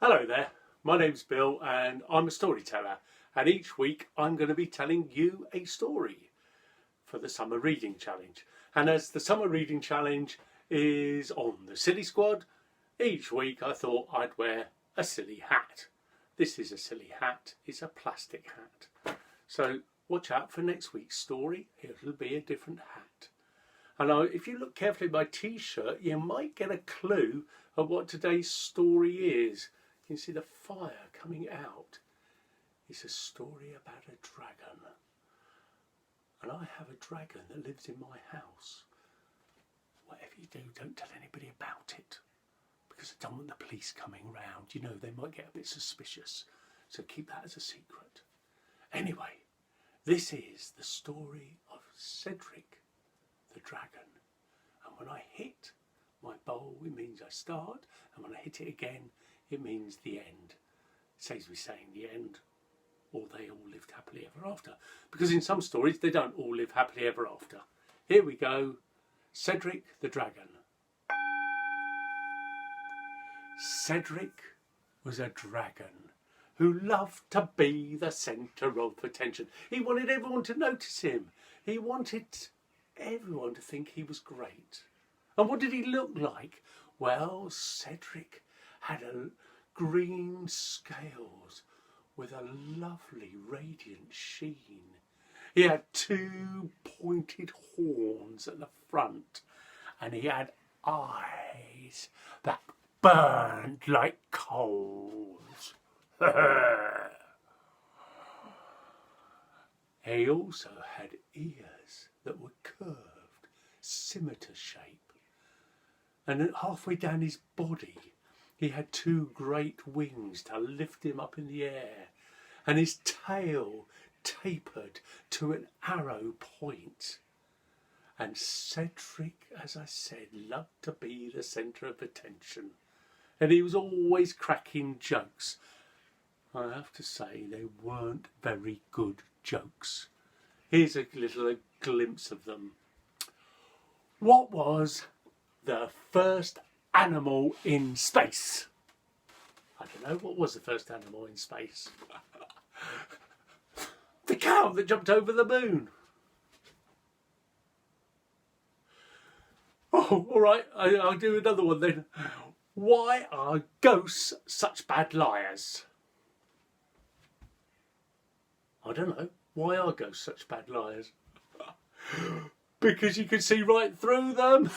Hello there, my name's Bill and I'm a storyteller, and each week I'm going to be telling you a story for the Summer Reading Challenge. And as the Summer Reading Challenge is on the Silly Squad, each week I thought I'd wear a silly hat. This is a silly hat, it's a plastic hat. So watch out for next week's story, it'll be a different hat. And if you look carefully at my t-shirt, you might get a clue of what today's story is. You can see the fire coming out. It's a story about a dragon. And I have a dragon that lives in my house. Whatever you do, don't tell anybody about it, because I don't want the police coming round. You know, they might get a bit suspicious. So keep that as a secret. Anyway, this is the story of Cedric the dragon. And when I hit my bowl, it means I start, and when I hit it again, it means the end. It saves me saying the end, or they all lived happily ever after. Because in some stories, they don't all live happily ever after. Here we go. Cedric the dragon. Cedric was a dragon who loved to be the centre of attention. He wanted everyone to notice him. He wanted everyone to think he was great. And what did he look like? Well, Cedric had a green scales with a lovely radiant sheen. He had two pointed horns at the front, and he had eyes that burned like coals. He also had ears that were curved, scimitar shape, and halfway down his body he had two great wings to lift him up in the air, and his tail tapered to an arrow point. And Cedric, as I said, loved to be the centre of attention, and he was always cracking jokes. I have to say, they weren't very good jokes. Here's a little glimpse of them. What was the first animal in space? I don't know, what was the first animal in space? The cow that jumped over the moon. Oh, all right, I'll do another one then. Why are ghosts such bad liars? I don't know. Why are ghosts such bad liars? Because you can see right through them.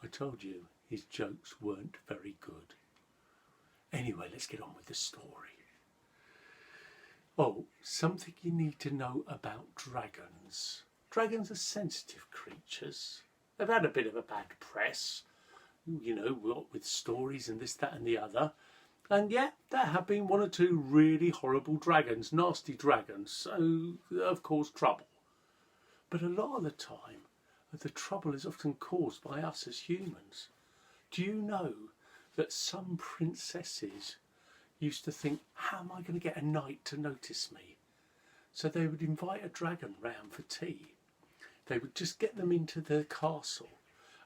I told you his jokes weren't very good. Anyway, let's get on with the story. Oh, something you need to know about dragons. Dragons are sensitive creatures. They've had a bit of a bad press, you know, what with stories and this, that and the other. And yeah, there have been one or two really horrible dragons, nasty dragons, so of course trouble. But a lot of the time, the trouble is often caused by us as humans. Do you know that some princesses used to think, how am I going to get a knight to notice me? So they would invite a dragon round for tea. They would just get them into the castle,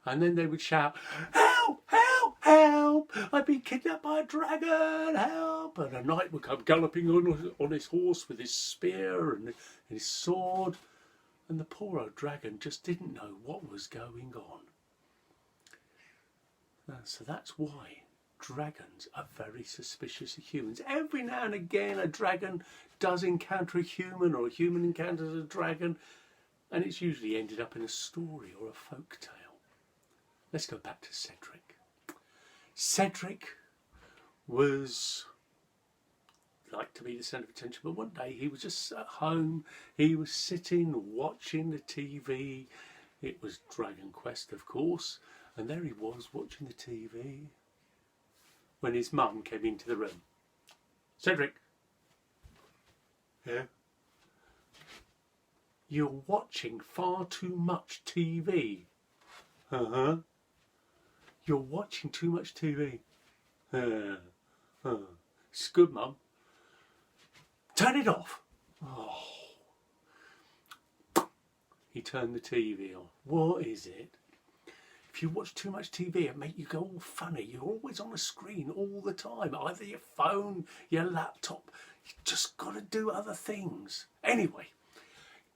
and then they would shout, "Help! Help! Help! I've been kidnapped by a dragon! Help!" And a knight would come galloping on his horse with his spear and his sword. And the poor old dragon just didn't know what was going on. So that's why dragons are very suspicious of humans. Every now and again a dragon does encounter a human, or a human encounters a dragon, and it's usually ended up in a story or a folk tale. Let's go back to Cedric. Cedric was like to be the centre of attention, but one day he was just at home. He was sitting watching the TV. It was Dragon Quest, of course, and there he was watching the TV when his mum came into the room. "Cedric." "Yeah?" "You're watching far too much TV." "Uh-huh." "You're watching too much TV." "It's good, Mum." "Turn it off." Oh. He turned the TV on. What is it? if you watch too much TV, it make you go all funny. You're always on a screen all the time, either your phone, your laptop. You just got to do other things. Anyway,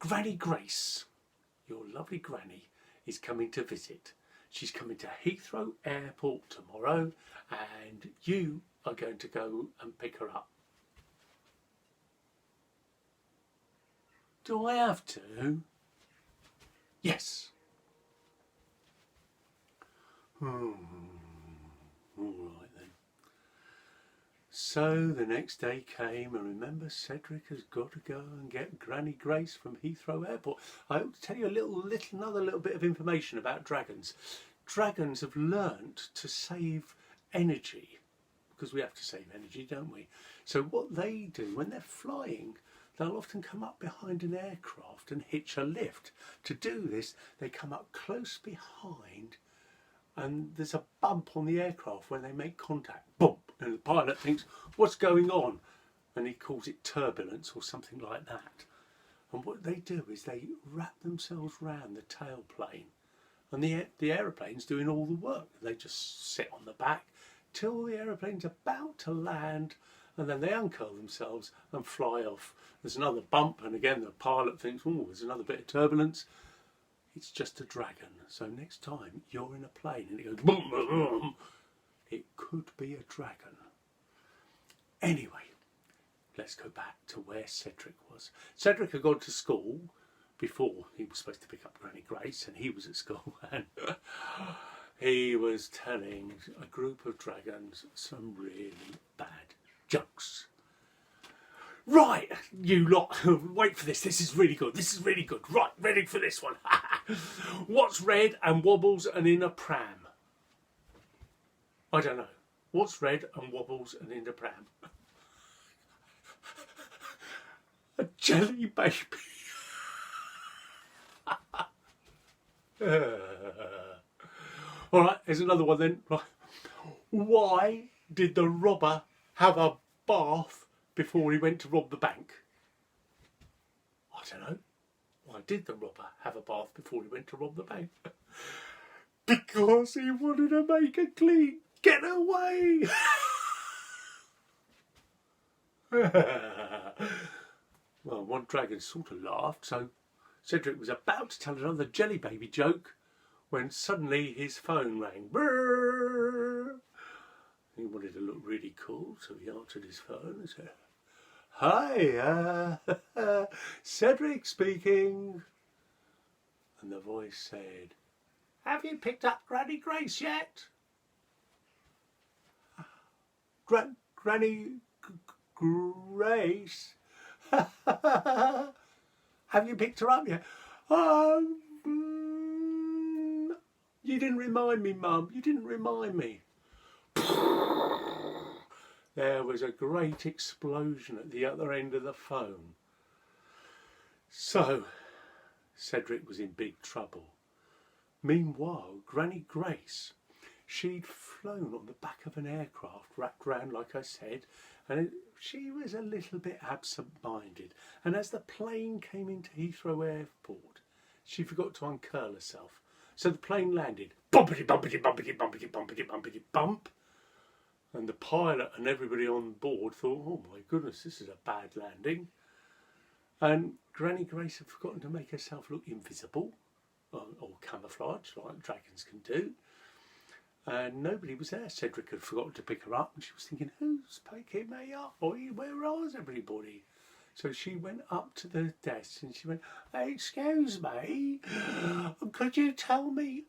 Granny Grace, your lovely granny, is coming to visit. She's coming to Heathrow Airport tomorrow, and you are going to go and pick her up. Do I have to? Yes. All right then. So the next day came, and remember, Cedric has got to go and get Granny Grace from Heathrow Airport. I hope to tell you another little bit of information about dragons. Dragons have learnt to save energy, because we have to save energy, don't we? So what they do when they're flying, they'll often come up behind an aircraft and hitch a lift. To do this, they come up close behind, and there's a bump on the aircraft when they make contact. Bump! And the pilot thinks, what's going on? And he calls it turbulence or something like that. And what they do is they wrap themselves round the tailplane, and the aeroplane's doing all the work. They just sit on the back till the aeroplane's about to land, and then they uncurl themselves and fly off. There's another bump, and again the pilot thinks, oh, there's another bit of turbulence. It's just a dragon. So next time you're in a plane and it goes boom, boom, boom, it could be a dragon. Anyway, let's go back to where Cedric was. Cedric had gone to school before he was supposed to pick up Granny Grace, and he was at school, and he was telling a group of dragons some really bad jokes. Right, you lot, wait for this. This is really good. This is really good. Right, ready for this one. What's red and wobbles and in a pram? I don't know. What's red and wobbles and in a pram? A jelly baby. All right, here's another one then. Right. Why did the robber have a bath before he went to rob the bank? I don't know. Why did the robber have a bath before he went to rob the bank? Because he wanted to make a clean getaway. Well, one dragon sort of laughed, so Cedric was about to tell another jelly baby joke when suddenly his phone rang. Brrr! He wanted to look really cool, so he answered his phone and said, "Hi, Cedric speaking." And the voice said, "Have you picked up Granny Grace yet?" Granny Grace? Have you picked her up yet? You didn't remind me, Mum. You didn't remind me. There was a great explosion at the other end of the phone. So, Cedric was in big trouble. Meanwhile, Granny Grace, she'd flown on the back of an aircraft wrapped round, like I said, and she was a little bit absent-minded. And as the plane came into Heathrow Airport, she forgot to uncurl herself. So the plane landed, bumpity, bumpity, bumpity, bumpity, bumpity, bumpity, bump. And the pilot and everybody on board thought, oh my goodness, this is a bad landing. And Granny Grace had forgotten to make herself look invisible, or camouflage, like dragons can do. And nobody was there. Cedric had forgotten to pick her up, and she was thinking, who's picking me up? Where was everybody? So she went up to the desk and she went, "Excuse me, could you tell me?"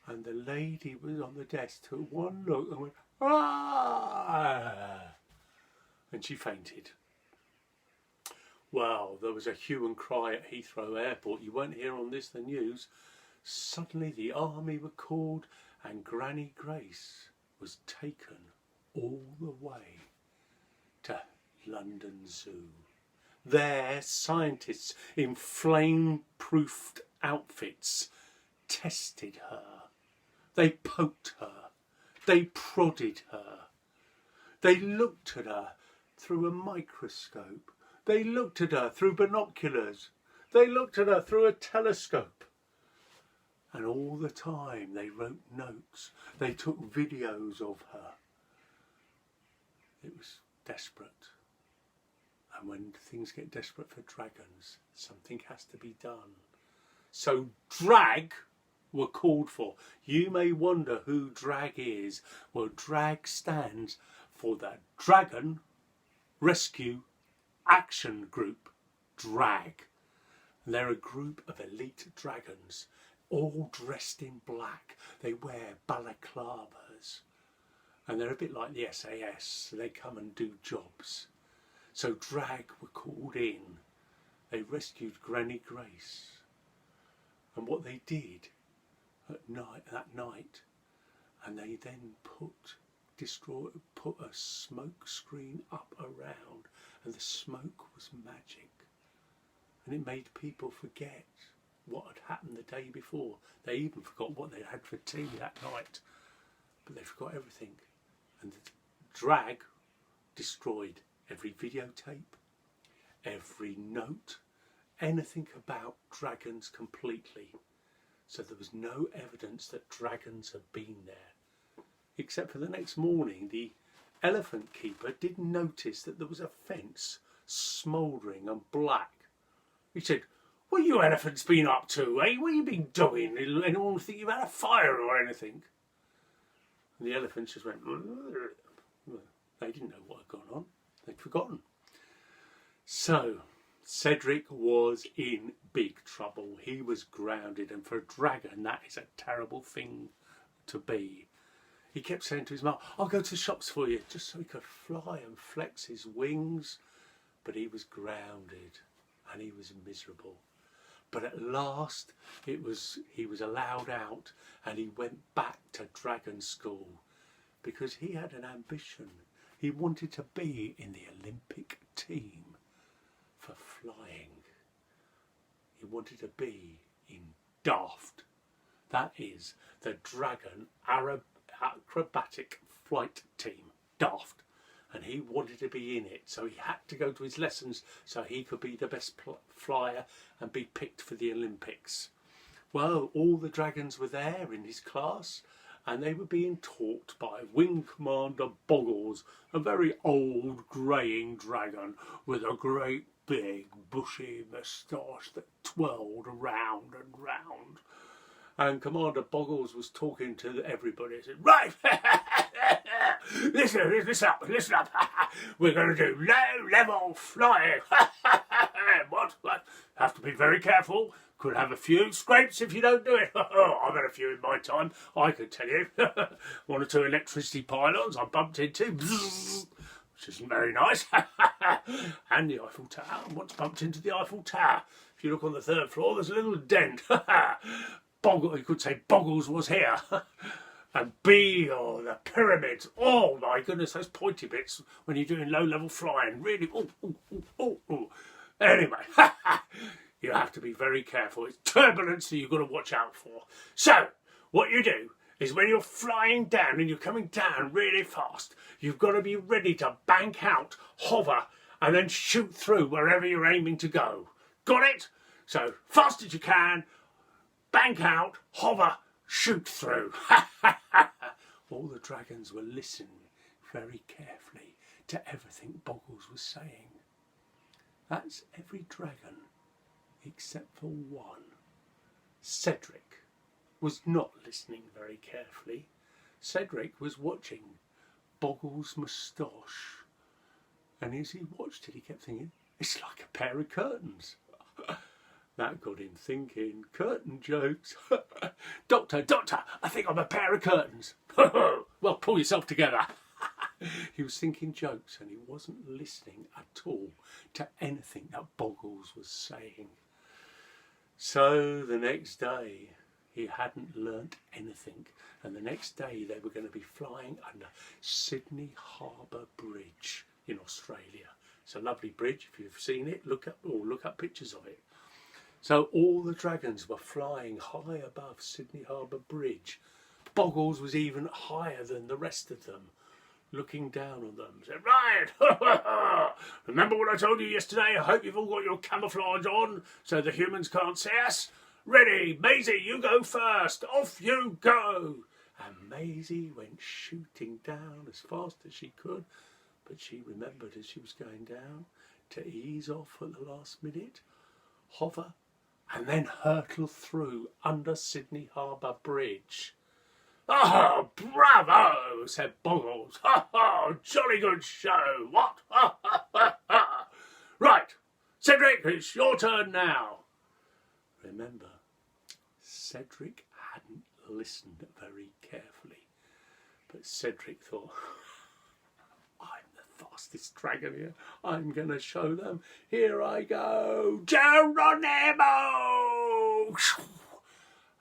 And the lady was on the desk took one look and went, "Ah!" And she fainted. Well, there was a hue and cry at Heathrow Airport. You won't hear on the news. Suddenly the army were called and Granny Grace was taken all the way to London Zoo. There, scientists in flame-proofed outfits tested her. They poked her. They prodded her. They looked at her through a microscope. They looked at her through binoculars. They looked at her through a telescope. And all the time they wrote notes. They took videos of her. It was desperate. And when things get desperate for dragons, something has to be done. So drag were called for. You may wonder who drag is. Well, drag stands for the Dragon Rescue Action Group, drag. And they're a group of elite dragons, all dressed in black. They wear balaclavas. And they're a bit like the SAS, so they come and do jobs. So drag were called in. They rescued Granny Grace. And what they did that night, and they then put a smoke screen up around, and the smoke was magic. And it made people forget what had happened the day before. They even forgot what they had for tea that night. But they forgot everything. And the drag destroyed every videotape, every note, anything about dragons completely. So there was no evidence that dragons had been there. Except for the next morning, the elephant keeper did notice that there was a fence smouldering and black. He said, "What you elephants been up to, eh? What you been doing? Anyone think you've had a fire or anything?" And the elephants just went, they didn't know what had gone on. They'd forgotten. So Cedric was in big trouble. He was grounded, and for a dragon that is a terrible thing to be. He kept saying to his mum, "I'll go to the shops for you," just so he could fly and flex his wings. But he was grounded and he was miserable. But at last he was allowed out, and he went back to dragon school because he had an ambition. He wanted to be in the Olympic team for flying. He wanted to be in DAFT. That is the Dragon Acrobatic Flight Team, DAFT. And he wanted to be in it, so he had to go to his lessons so he could be the best flyer and be picked for the Olympics. Well, all the dragons were there in his class, and they were being taught by Wing Commander Boggles, a very old greying dragon with a great big bushy moustache that twirled round and round. And Commander Boggles was talking to everybody. He said, "Right, listen up. We're going to do low-level flying. What? Have to be very careful. Could have a few scrapes if you don't do it. I've had a few in my time, I can tell you. One or two electricity pylons I bumped into, which isn't very nice. And the Eiffel Tower. I once bumped into the Eiffel Tower. If you look on the third floor, there's a little dent. You could say Boggles was here." And the pyramids. Oh my goodness, those pointy bits when you're doing low-level flying. Really, oh. Anyway, you have to be very careful. It's turbulence that you've got to watch out for. So, what you do is when you're flying down and you're coming down really fast, you've got to be ready to bank out, hover, and then shoot through wherever you're aiming to go. Got it? So, fast as you can, bank out, hover, shoot through. All the dragons were listening very carefully to everything Boggles was saying. That's every dragon except for one. Cedric was not listening very carefully. Cedric was watching Boggles' moustache, and as he watched it, he kept thinking, "It's like a pair of curtains." That got him thinking, curtain jokes. Doctor, I think I'm a pair of curtains. Well, pull yourself together. He was thinking jokes, and he wasn't listening at all to anything that Boggles was saying. So the next day, he hadn't learnt anything. And the next day, they were going to be flying under Sydney Harbour Bridge in Australia. It's a lovely bridge. If you've seen it, look up pictures of it. So all the dragons were flying high above Sydney Harbour Bridge. Boggles was even higher than the rest of them, looking down on them. Said, "Right, remember what I told you yesterday? I hope you've all got your camouflage on so the humans can't see us. Ready, Maisie, you go first. Off you go. And Maisie went shooting down as fast as she could, but she remembered as she was going down to ease off at the last minute, hover, and then hurtle through under Sydney Harbour Bridge. "Oh, bravo!" said Boggles. "Oh, jolly good show, what? Right, Cedric, it's your turn now." Remember, Cedric hadn't listened very carefully, but Cedric thought, "I'm the fastest dragon here. I'm going to show them. Here I go, Geronimo!"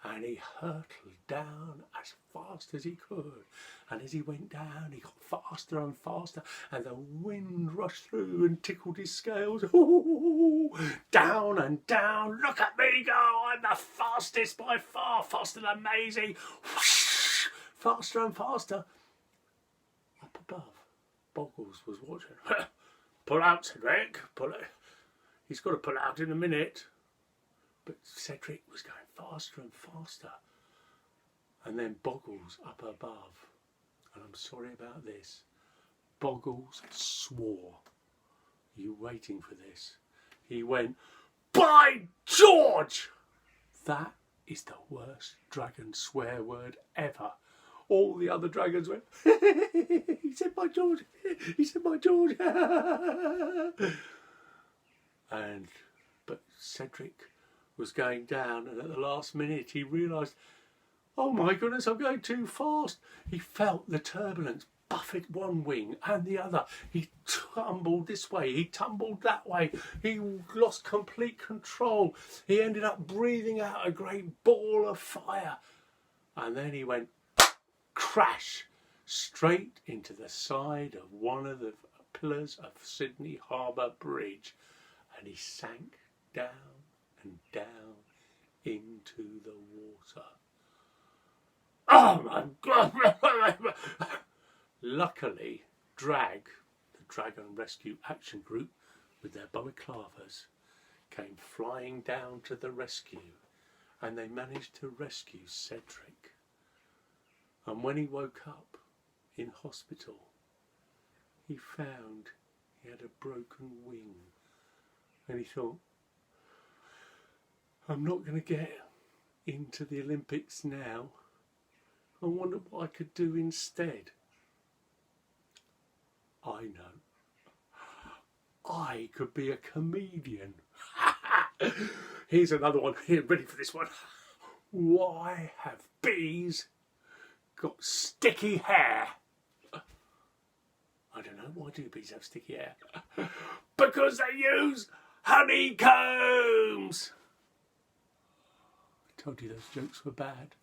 And he hurtled down as fast as he could. And as he went down, he got faster and faster, and the wind rushed through and tickled his scales. Ooh, down and down. Look at me go. I'm the fastest by far, faster than Maisie. Whoosh, faster and faster. Up above, Boggles was watching. "Pull out, Cedric. Pull it. He's got to pull out in a minute." But Cedric was going faster and faster. And then Boggles up above, and I'm sorry about this, Boggles swore. Are you waiting for this? He went, "By George!" That is the worst dragon swear word ever. All the other dragons went, "He said by George, he said by George." But Cedric was going down, and at the last minute he realised, "Oh my goodness, I'm going too fast." He felt the turbulence buffet one wing and the other. He tumbled this way, he tumbled that way. He lost complete control. He ended up breathing out a great ball of fire. And then he went crash straight into the side of one of the pillars of Sydney Harbour Bridge. And he sank down and down into the water. Oh my God! Luckily, the Dragon Rescue Action Group, with their balaclavas, came flying down to the rescue, and they managed to rescue Cedric. And when he woke up in hospital, he found he had a broken wing, and he thought, "I'm not going to get into the Olympics now. I wonder what I could do instead." I know. I could be a comedian. Here's another one. Here, ready for this one. Why have bees got sticky hair? I don't know. Why do bees have sticky hair? Because they use honeycombs. I told you those jokes were bad.